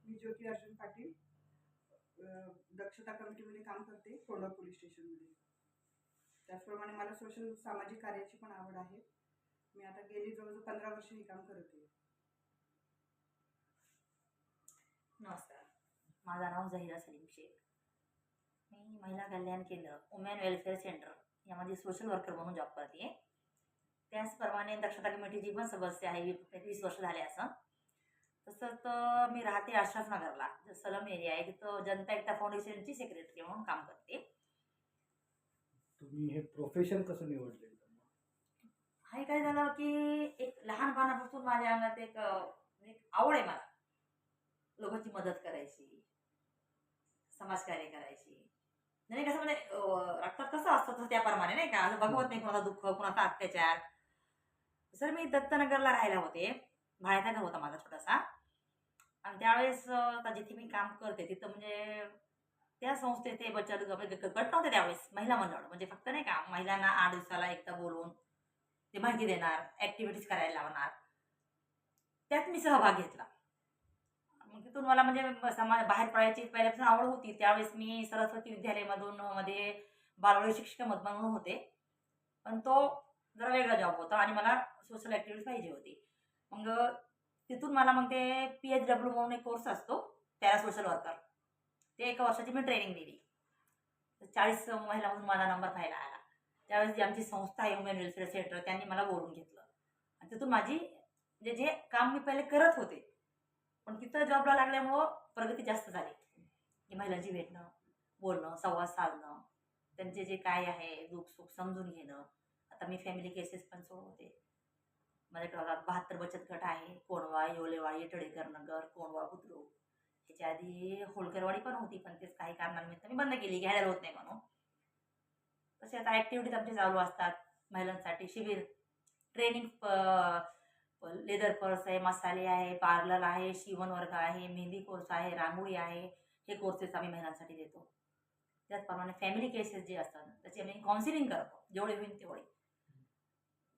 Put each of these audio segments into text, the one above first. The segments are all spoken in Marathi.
मी ज्योती अर्जुन पाटील दक्षता कमिटीमध्ये काम करते कोंढवा पोलीस स्टेशनमध्ये. त्याचप्रमाणे मला सोशल सामाजिक कार्याची पण आवड आहे. मी आता गेली जवळजवळ 15 वर्ष हे काम करते. नमस्कार, माझं नाव झहिरा सलीम शेख. मी महिला कल्याण केंद्र वुमेन वेलफेअर सेंटर यामध्ये सोशल वर्कर म्हणून जॉब करते. त्याचप्रमाणे दक्षता कमिटीची पण सदस्य आहे. 20 वर्ष झाले असं. तसंच मी राहते अशरफ नगरला, जो सलम एरिया आहे, तिथं जनता एकता फाउंडेशनची सेक्रेटरी म्हणून काम करते. तुम्ही हे प्रोफेशन कसं निवडले? हे काय झालं की एक लहानपणापासून माझ्या अंगात एक आवड आहे. मला लोकांची मदत करायची, समाजकार्य करायची. नाही कसं म्हणजे रक्तात कसं असतं तसं त्याप्रमाणे नाही का, असं बघवत नाही कोणाचं दुःख, कोणाचा अत्याचार. सर मी दत्तनगरला राहायला होते. भाड्याचा घर होता माझा छोटासा. आणि त्यावेळेस जिथे मी काम करते तिथं म्हणजे त्या संस्थेत ते बचत गट नव्हते त्यावेळेस. महिला मंडळ म्हणजे फक्त नाही का महिलांना 8 दिवसाला एकदा बोलवून ते माहिती देणार, ॲक्टिव्हिटीज करायला लावणार. त्यात मी सहभाग घेतला. मग तिथून मला म्हणजे समाज बाहेर पडायची पहिल्यापासून आवड होती. त्यावेळेस मी सरस्वती विद्यालयामधून मध्ये बालवाडी शिक्षिका म्हणून होते. पण तो जरा वेगळा जॉब होता आणि मला सोशल ॲक्टिव्हिटीज पाहिजे होती. मग तिथून मला मग ते PHW म्हणून एक कोर्स असतो, पॅरा सोशल वर्कर. ते 1 वर्षाची मी ट्रेनिंग दिली. 40 महिलामधून माझा नंबर पाहायला आला. त्यावेळेस जी आमची संस्था आहे वुमेन वेलफेअर सेंटर, त्यांनी मला बोलवून घेतलं. आणि तिथून माझी म्हणजे जे काम मी पहिले करत होते, पण तिथं जॉबला लागल्यामुळं प्रगती जास्त झाली. की महिलांची भेटणं, बोलणं, संवाद साधणं, त्यांचे जे काय आहे दुःख सुख समजून घेणं. आता मी फॅमिली केसेस पण सोडवते. माझ्याकडे 72 बचत गट आहे. कोंढवा, येवलेवाडी, तळेकर नगर, कोंढवा, बुद्रुक. त्याच्या आधी होळकरवाडी पण होती, पण तेच काही कारणांनिमित्त मी बंद केली, घ्यायला होत नाही म्हणून. तसे आता ॲक्टिव्हिटीज आमचे चालू असतात. महिलांसाठी शिबिर, ट्रेनिंग, लेदर पर्स आहे, मसाले आहे, पार्लर आहे, शिवण वर्ग आहे, मेहंदी कोर्स आहे, रांगोळी आहे. हे कोर्सेस आम्ही महिलांसाठी देतो. त्याचप्रमाणे फॅमिली केसेस जे असतात त्याची आम्ही काउन्सिलिंग करतो, जेवढे होईल तेवढे.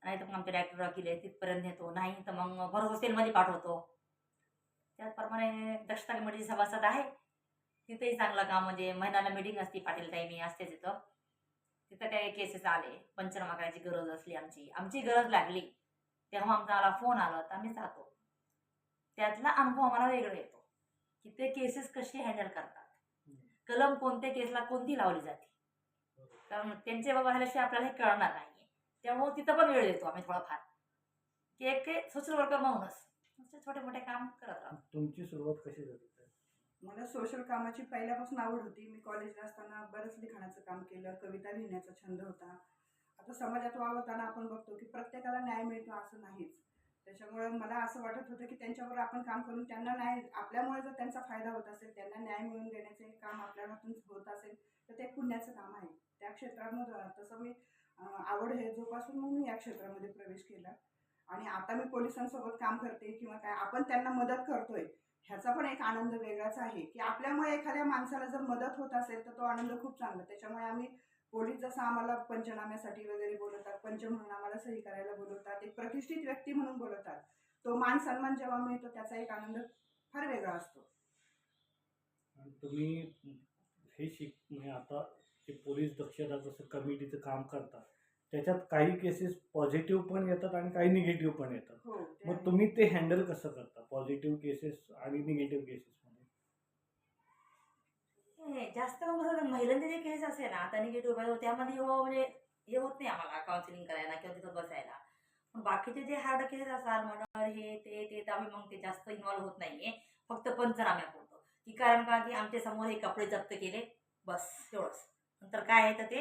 नाही तर मग आमचे डॉक्टर वकील आहे तिथपर्यंत नेतो, नाही तर मग भरोसा हॉस्टेलमध्ये पाठवतो. त्याचप्रमाणे दक्षता कमिटीची सभासद आहे. तिथेही चांगलं काम म्हणजे महिन्याला मीटिंग असते, पाटीलताई मी असते तिथं. तिथं काही केसेस आले, पंचनामा करायची गरज असली, आमची गरज लागली, तेव्हा आमचा फोन आला तर आम्ही जातो. त्यातला अनुभव आम्हाला वेगळा येतो की ते केसेस कशी हँडल करतात, कलम कोणत्या केसला कोणती लावली जाते. कारण त्यांचे बाबा झाल्याशिवाय आपल्याला हे कळणार नाही. त्यामुळे तिथं पण वेळ देतो आम्ही थोडाफार, की एक सोशल वर्कर म्हणूनच छोटे मोठे काम करत राहतो. तुमची सुरुवात कशी झाली? मला सोशल कामाची पहिल्यापासून आवड होती. मी कॉलेजला असताना बरंच लिखाणाचं काम केलं, कविता लिहिण्याचा छंद होता. आता समाजात वावरताना आपण बघतो की प्रत्येकाला न्याय मिळतो असं नाहीच. त्याच्यामुळे मला असं वाटत होतं की त्यांच्यावर आपण काम करून त्यांना न्याय, आपल्यामुळे जर त्यांचा फायदा होत असेल, त्यांना न्याय मिळवून देण्याचे काम आपल्या हातून होत असेल तर ते पुण्याचं काम आहे. त्या क्षेत्रामध्ये तसं मी आवड हे जोपासून मग मी या क्षेत्रामध्ये प्रवेश केला. आणि आता मी पोलिसांसोबत काम करते किंवा काय आपण त्यांना मदत करतोय, ह्याचा पण एक आनंद वेगळाच आहे की आपल्यामुळे एखाद्या माणसाला जर मदत होत असेल तर तो आनंद खूप चांगला. त्याच्यामुळे आम्ही पोलीस जसं आम्हाला पंचनाम्यासाठी वगैरे बोलवतात, पंच म्हणून आम्हाला सही करायला बोलवतात, एक प्रतिष्ठित व्यक्ती म्हणून बोलवतात, तो मान सन्मान जेव्हा मिळतो त्याचा एक आनंद फार वेगळा असतो. तुम्ही हे म्हणजे आता ते पोलीस दक्षता जसं कमिटीचं काम करतात, त्याच्यात काही केसेस पॉझिटिव्ह पण येतात आणि काही निगेटिव्ह पण येतात. हो, मग तुम्ही ते हँडल कसं करता, पॉझिटिव्ह केसेस आणि निगेटिव्ह केसेस मध्ये? जास्त करून महिलांचे जे केस असेल ना, आता निगेटिव्ह त्यामध्ये म्हणजे हे होत नाही आम्हाला काउन्सिलिंग करायला किंवा तिथं बसायला. पण बाकीचे जे हार्ड केसेस असतात मर्डर हे ते तर आम्ही मग ते जास्त इन्व्हॉल्व्ह होत नाहीये. फक्त पंचनाम्यापुरतं की कारण का की आमच्या समोर हे कपडे जप्त केले, बस तेवढंच. नंतर काय आहे तर ते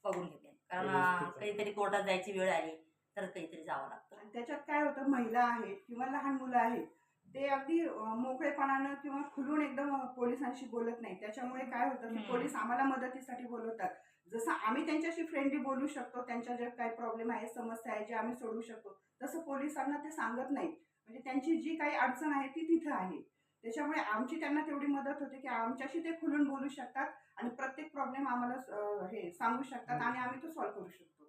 बघून घेते. कारण कधीतरी कोर्टात जायची वेळ आली तर काहीतरी जावं लागतं. आणि त्याच्यात काय होतं, महिला आहेत किंवा लहान मुलं आहेत, ते अगदी मोकळेपणानं किंवा खुलून एकदम पोलिसांशी बोलत नाही. त्याच्यामुळे काय होतं की पोलीस आम्हाला मदतीसाठी बोलवतात. जसं आम्ही त्यांच्याशी फ्रेंडली बोलू शकतो, त्यांच्या ज्या काही प्रॉब्लेम आहे, समस्या आहे, जे आम्ही सोडवू शकतो, तसं पोलिसांना ते सांगत नाहीत. म्हणजे त्यांची जी काही अडचण आहे ती तिथं आहे. त्याच्यामुळे आमची त्यांना तेवढी मदत होते की आमच्याशी ते खुलून बोलू शकतात आणि प्रत्येक प्रॉब्लेम आम्हाला हे सांगू शकतात आणि आम्ही तो सॉल्व्ह करू शकतो.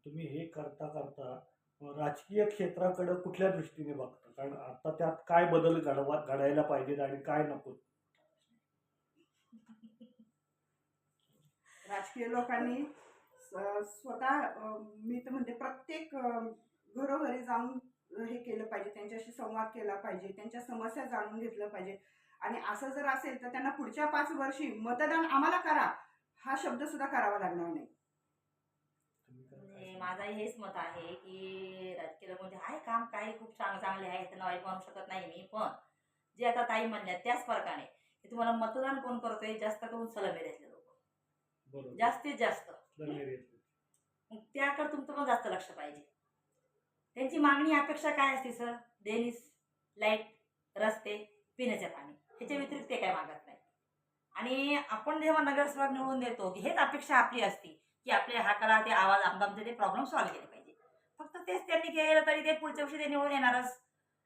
तुम्ही हे करता करता राजकीय क्षेत्राकडे कुठल्या दृष्टीने बघता? कारण आता त्यात काय बदल घडायला पाहिजेत आणि काय नको? राजकीय लोकांनी स्वतः मी तर म्हणते प्रत्येक घरोघरी जाऊन हे केलं पाहिजे, त्यांच्याशी संवाद केला पाहिजे, त्यांच्या समस्या जाणून घेतलं पाहिजे. आणि असं जर असेल तर त्यांना पुढच्या 5 वर्षी मतदान आम्हाला करा हा शब्द सुद्धा करावा लागणार नाही. म्हणजे माझंही हेच मत आहे की राजकीय लोकांमध्ये आहे काम काही खूप चांगले आहे, त्यांना वाईट मानू शकत नाही मी. पण जे आता ताई म्हणल्या त्याच फरकाने की तुम्हाला मतदान कोण करतोय, जास्त करून सलमेऱ्यातले लोक बरोबर. जास्तीत जास्त. लढलेले. मग त्याकडे तुमचं पण जास्त लक्ष पाहिजे. त्यांची मागणी अपेक्षा काय असते सर? ड्रेनेज, लाईट, रस्ते, पिण्याचे पाणी, ह्याच्या व्यतिरिक्त ते काय मागत नाही. आणि आपण जेव्हा नगरसेवक निवडून देतो की हेच अपेक्षा आपली असते की आपल्या हाताला ते आवाज आमदारचे ते प्रॉब्लेम सॉल्व्ह केले पाहिजे. फक्त तेच त्यांनी केलं तरी ते पुढच्या वर्षी ते निवडून येणारच.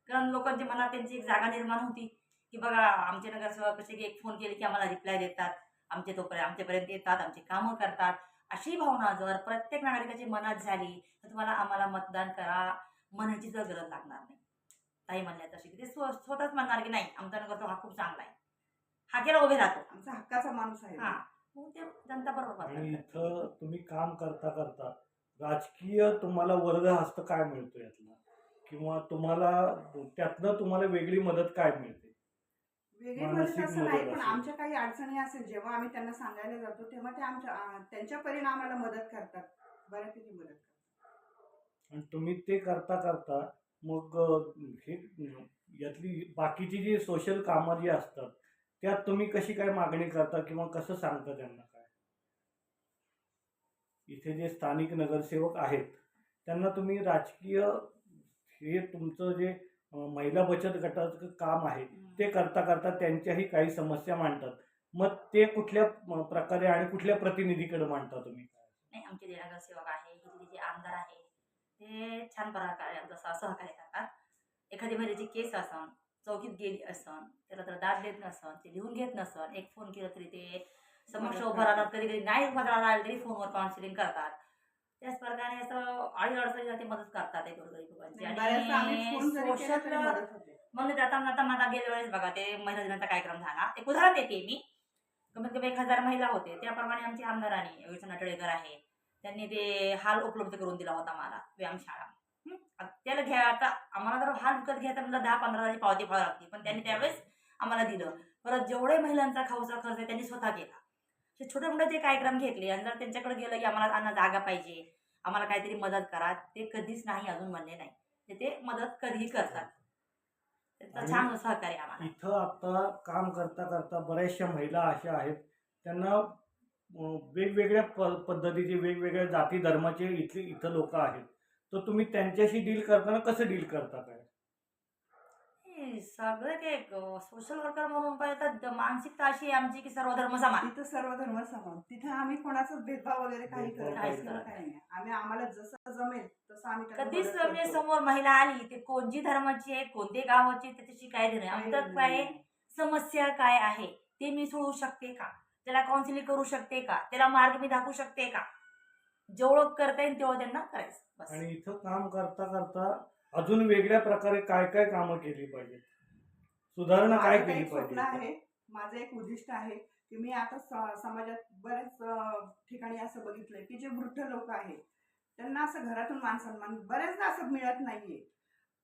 कारण लोकांच्या मनात त्यांची एक जागा निर्माण होती की बघा आमचे नगरसेवक कसे की एक फोन केले की आम्हाला रिप्लाय देतात, आमच्यापर्यंत येतात, आमची कामं करतात. अशी भावना जर प्रत्येक नागरिकाची मनात झाली तर तुम्हाला आम्हाला मतदान करा म्हणायची जर गरज लागणार नाही. ताई म्हणल्या तशी की ते स्वतःच म्हणणार की नाही आमचा नगरसेवक हा खूप चांगला आहे, हा केला उभे राहतो. आमचा हक्काचा माणूस आहे. हा मग ते जनता बरोबर आणि मतदान करते. इथं तुम्ही काम करता करता राजकीय तुम्हाला वर्गहस्त काय मिळतो यातला, किंवा त्यातनं तुम्हाला वेगळी मदत काय मिळते? वेगळी मदत मानसिक असं नाही, मदत पण असेल. आमच्या काही अडचणी असेल जेव्हा आम्ही त्यांना सांगायला जातो तेव्हा ते त्यांच्या परीने आम्हाला मदत करतात, बऱ्यापैकी मदत करतात. आणि तुम्ही ते करता करता मग हे यातली बाकीची जी सोशल कामं जी असतात त्यात तुम्ही कशी काय मागणी करता किंवा कसं सांगता त्यांना काय? इथे जे स्थानिक नगरसेवक आहेत त्यांना तुम्ही राजकीय हे तुमचं जे महिला बचत गटाचं काम आहे ते करता करता त्यांच्याही काही समस्या मांडतात, मग ते कुठल्या प्रकारे आणि कुठल्या प्रतिनिधीकडे मांडता तुम्ही? नाही आमचे जे नगरसेवक आहे इथले जे आमदार आहे ते छान प्रकारे आमचं सहकार्य करतात. एखादी महिलेची केस असन, चौकीत गेली असन, त्याला तर दाद देत नसन, ते लिहून घेत नसन, एक फोन केला तरी ते समक्ष उभं राहतात, कधी कधी नाही उभं राहिलं तरी फोनवर काउन्सिलिंग करतात. त्याच प्रकारे असं अडीअडचणीला ते मदत करतात एक गोरगरीब लोकांची. बऱ्याचदा आम्ही फोन जरी केला तरी सोशल मदत होते. मग आता माझा गेल्या वेळेस बघा ते महिला दिनाचा कार्यक्रम झाला, एक उदाहरण देते मी. कमीत कमी 1000 महिला होते, त्याप्रमाणे आमची आमदारांनी विठ्ठल नाटळेकर आहे त्यांनी ते हाल उपलब्ध करून दिला होता मला, व्यायामशाळा. आता त्याला घ्या, आता आम्हाला जर हाल विकत घ्यायचा म्हणजे 10-15 पावती फावं लागते, पण त्यांनी त्यावेळेस आम्हाला दिलं. परत जेवढे महिलांचा खाऊचा खर्च आहे त्यांनी स्वतः केला. हे छोटे मोठे जे कार्यक्रम घेतले आणि जर त्यांच्याकडे गेलं की आम्हाला अन्न जागा पाहिजे, आम्हाला काहीतरी मदत करा, ते कधीच नाही अजून म्हणले नाही. ते मदत कधीही करतात. त्यांचं छान सहकार्य आम्हाला. इथं आता काम करता करता बऱ्याचशा महिला अशा आहेत त्यांना वेगवेगळ्या पद्धतीचे वेगवेगळ्या जाती धर्माचे इथं लोक आहेत, तर तुम्ही त्यांच्याशी डील करताना कसं डील करता काय? हे सगळं ते सोशल वर्कर म्हणून पाहिजे मानसिकता अशी आहे आमची की सर्व धर्म समान. तिथं सर्व धर्म समान, तिथे आम्ही कोणाचाच भेदभाव वगैरे काही भेदभाव करत काहीच नाही, करत काही नाही. आम्हाला जसं जमेल तसं आम्ही त्यांना कधीच मदत म्हणजे करतो. समोर महिला आली ते कोणती धर्माची आहे, कोणते गावाची आहे, त्याच्याशी काय देणं. आमचं काय समस्या काय आहे ते मी सोडवू शकते का, त्याला काउन्सिलिंग करू शकते का, त्याला मार्ग मी दाखवू शकते का, जेवढं करता येईल तेवढं त्यांना करायचं बस. आणि इथं काम करता करता अजून वेगळ्या प्रकारे काय काय कामं केली पाहिजेत, सुधारणा काय माझं केली एक स्वप्न पाहिजे? आहे, माझं एक उद्दिष्ट आहे की मी आता समाजात बऱ्याच ठिकाणी असं बघितलंय की जे वृद्ध लोक आहेत त्यांना असं घरातून मान सन्मान बऱ्याचदा असं मिळत नाहीये,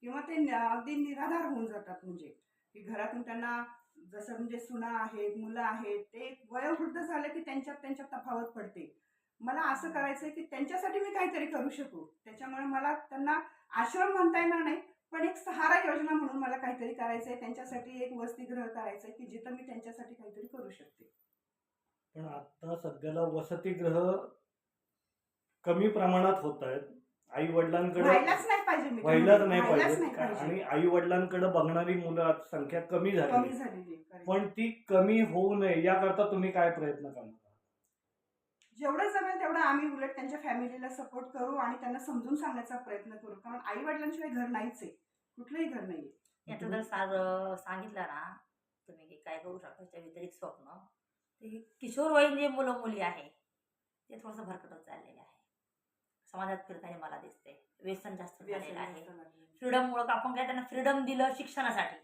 किंवा ते अगदी निराधार होऊन जातात. म्हणजे की घरातून त्यांना जसं म्हणजे सुना आहेत, मुलं आहेत, ते वयोवृद्ध झाले की त्यांच्यात तफावत पडते. मला असं करायचंय की त्यांच्यासाठी मी काहीतरी करू शकू. त्याच्यामुळे मला त्यांना आश्रम म्हणता येणार नाही, पण एक सहारा योजना म्हणून मला काहीतरी करायचंय. त्यांच्यासाठी एक वसतिगृह करायचंय की जिथं मी त्यांच्यासाठी काहीतरी करू शकते. पण आता सध्याला वसतिगृह कमी प्रमाणात होत आहेत. आई वडिलांकडे व्हायलाच नाही पाहिजे, मी व्हायलाच नाही व्हायलाच पाहिजे, नाही पाहिजे. आणि आई वडिलांकडे बघणारी मुलं संख्या कमी कमी झाली, झालेली आहे. पण ती कमी होऊ नये याकरता तुम्ही काय प्रयत्न करणार? जेवढं जमेल तेवढं आम्ही उलट त्यांच्या फॅमिलीला सपोर्ट करू आणि त्यांना समजून सांगण्याचा प्रयत्न करू, कारण आई वडिलांशिवाय घर नाहीच आहे, कुठलंही घर नाहीये. याचं जर सांगितलं ना तुम्ही की काय करू शकता त्याच्या व्यतिरिक्त स्वप्न, ते किशोरवयीन जे मुलं मुली आहे ते थोडंसं भरकटत चाललेलं आहे. समाजात फिरताना मला दिसते. व्यसन जास्त झालेलं आहे. व्यसन लागलं. फ्रीडममुळं आपण काय त्यांना फ्रीडम दिलं शिक्षणासाठी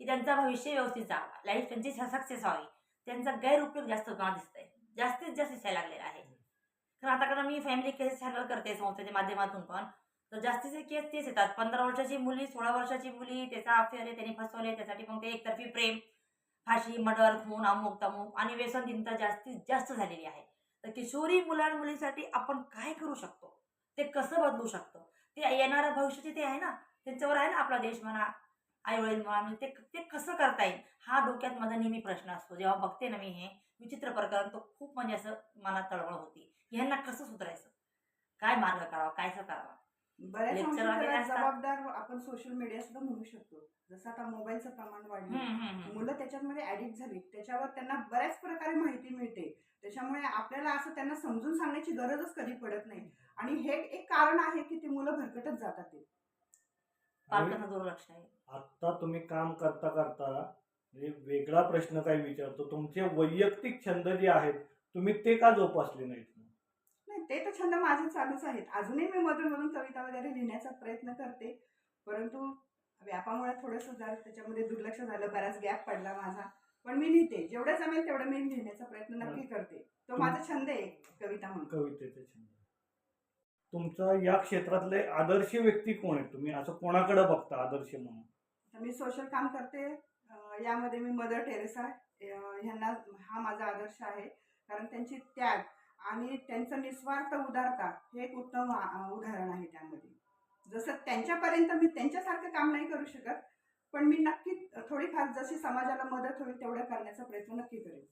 की त्यांचं भविष्य व्यवस्थित जावं, लाईफ त्यांची सक्सेस व्हावी, त्यांचा गैरउपयोग जास्त होताना दिसतंय, जास्तीत जास्त दिसायला लागलेला आहे. कारण आता कारण मी फॅमिली केसेस हँडल करते संस्थेच्या माध्यमातून पण, तर जास्तीचे केस तेच येतात. 15 वर्षाची मुली, 16 वर्षाची मुली, त्याचा अफेअर आहे, त्यांनी फसवले, त्यासाठी मग ते एकतर्फी प्रेम, फाशी, मर्डर, खून, अमुक तमुक आणि व्यसनहीनता जास्तीत जास्त झालेली आहे. तर किशोरी मुलांमुलीसाठी आपण काय करू शकतो, ते कसं बदलू शकतो, ते येणाऱ्या भविष्याचे ते आहे ना, त्यांच्यावर आहे ना आपला देश म्हणा, आई वडील म्हणा, म्हणजे ते कसं करता येईल हा डोक्यात माझा नेहमी प्रश्न असतो. जेव्हा बघते ना मी हे विचित्र प्रकरण, तो खूप म्हणजे असं मनात तळमळ होती. ह्यांना कसं सुधारायचं, काय मार्ग काढावा, कायचं करावं. बऱ्याच Lecture अंशी वगैरे त्याला असतात. जबाबदार आपण सोशल मीडिया सुद्धा म्हणू शकतो. जसं आता मोबाईलचं प्रमाण वाढलं, मुलं त्याच्यामध्ये ऍडिक्ट झाली, त्याच्यावर त्यांना बऱ्याच प्रकारे माहिती मिळते. त्याच्यामुळे आपल्याला असं त्यांना समजून सांगण्याची गरजच कधी पडत नाही. आणि हे एक कारण आहे की ती मुलं भरकटत जातात. ते पालकांना दुर्लक्ष आहे. आता तुम्ही काम करता करता म्हणजे वेगळा प्रश्न काय विचारतो, तुमचे वैयक्तिक छंद जे आहेत तुम्ही ते का जोपासले नाहीत? नाही, ते तर छंद माझे चालूच आहेत. अजूनही मी मधून मधून कविता वगैरे लिहिण्याचा प्रयत्न करते, परंतु व्यापामुळे थोडंसं जरा त्याच्यामध्ये दुर्लक्ष झालं, बराच गॅप पडला माझा. पण मी लिहिते, जेवढं जमेल तेवढं मी लिहिण्याचा प्रयत्न नक्की करते. तो माझा छंद आहे कविता म्हणून. कवितेचे छंद. तुमचा या क्षेत्रातले आदर्श व्यक्ती कोण आहेत? तुम्ही असं कोणाकडे बघता आदर्श म्हणून? आता मी सोशल काम करते, यामध्ये मी मदर टेरेसा ह्यांना हा माझा आदर्श आहे. कारण त्यांची त्याग आणि त्यांचं निस्वार्थ उदारता हे एक उत्तम उदाहरण आहे त्यामध्ये. जसं त्यांच्यापर्यंत मी त्यांच्यासारखं काम नाही करू शकत, पण मी नक्की थोडीफार जशी समाजाला मदत होईल तेवढं करण्याचा प्रयत्न नक्की करेन.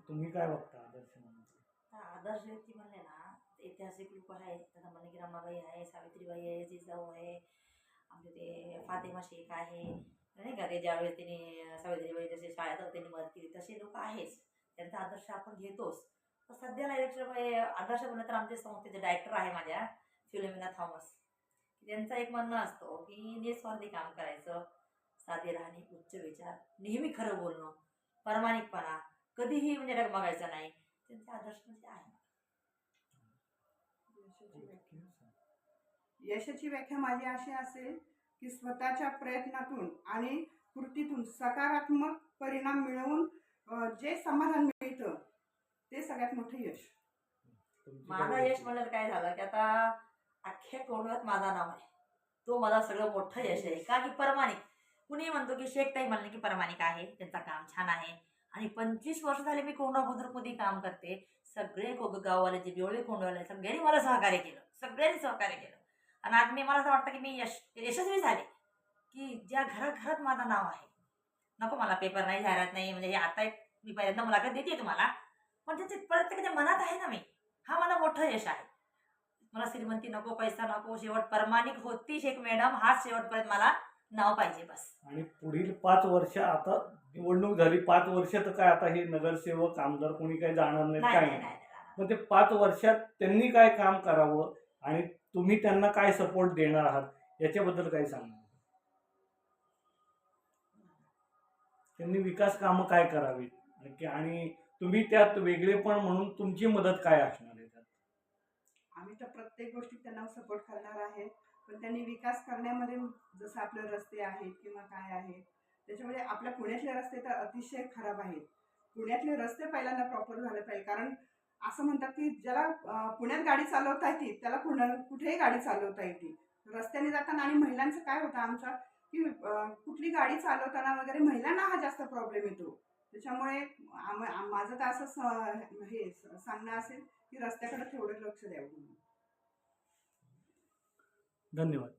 तुम्ही काय बघता आदर्श म्हणून? आदर्श व्यक्ती म्हणले ना, ऐतिहासिक लोक आहेत. आता मणिक रमाबाई आहे, सावित्रीबाई आहे, जिजाऊ आहे, आमचे ते फातिमा शेख आहे, नाही का, ते ज्यावेळेस त्यांनी सावित्रीबाई जसे शाळेत त्यांनी मदत केली तसे लोक आहेच. त्यांचा आदर्श आपण घेतोच. तर सध्याला आदर्श म्हणलं तर आमच्या संस्थेचे डायरेक्टर आहे माझ्या, फिलोमिना थॉमस. त्यांचा एक म्हणणं असतो की निस्वार्थी काम करायचं, साधे राहणे, उच्च विचार, नेहमी खरं बोलणं, प्रामाणिकपणा, कधीही म्हणजे डगमगायचं नाही. त्यांचे आदर्श म्हणजे आहे. यशाची व्याख्या माझी अशी असेल की स्वतःच्या प्रयत्नातून आणि कृतीतून सकारात्मक परिणाम मिळवून जे समाधान मिळतं ते सगळ्यात मोठं यश. माझं यश म्हणलं काय झालं की आता अख्ख्या कोंडव्यात माझं नाव आहे, तो माझा सगळं मोठं यश आहे. का की प्रामाणिक, कुणी म्हणतो की शेखताई म्हणले की प्रामाणिक आहे, त्यांचं काम छान आहे. आणि 25 वर्ष झाले मी कोंडवा बुद्रुकमध्ये काम करते. सगळे गाववाले जे बेवळे कोंडवाले सगळ्यांनी मला सहकार्य केलं, सगळ्यांनी सहकार्य केलं. आणि आज मला असं वाटतं की मी यशस्वी झाले की ज्या घरात माझं नाव आहे. नको मला पेपर नाही, जाहिरात नाही, म्हणजे हे आता एक मी पहिल्यांदा मुलाखत देते तुम्हाला, पण त्याचे प्रत्येकाच्या मनात आहे ना मी, हा मला मोठं यश आहे. मला श्रीमंती नको, पैसा नको, शेवट प्रामाणिक होती शेख मॅडम, हाच शेवटपर्यंत मला नाव पाहिजे बस. आणि पुढील 5 वर्ष, आता निवडणूक झाली, 5 वर्ष तर काय आता हे नगरसेवक आमदार कोणी काही जाणार नाही, काय नाही. मग ते 5 वर्षात त्यांनी काय काम करावं आणि तुम्ही त्यांना काय सपोर्ट देणार आहात याच्याबद्दल काय सांगणार? त्यांनी विकास कामं काय करावीत आणि तुम्ही त्यात वेगळेपण म्हणून तुमची मदत काय असणार आहे त्यात? आम्ही तर प्रत्येक गोष्टीत त्यांना सपोर्ट करणार आहे, पण त्यांनी विकास करण्यामध्ये जसं आपले रस्ते आहेत किंवा काय आहेत, त्याच्यामध्ये आपल्या पुण्यातले रस्ते तर अतिशय खराब आहेत. पुण्यातले रस्ते पहिल्यांदा प्रॉपर झाले पाहिजे. कारण असं म्हणतात की ज्याला पुण्यात गाडी चालवता येते त्याला कुठेही गाडी चालवता येते रस्त्याने जाताना. आणि महिलांचं काय होतं आमच्या की कुठली गाडी चालवताना वगैरे महिलांना हा जास्त प्रॉब्लेम येतो. त्याच्यामुळे माझं तर असं हे सांगणं असेल की रस्त्याकडे थोडं लक्ष द्यावं. धन्यवाद.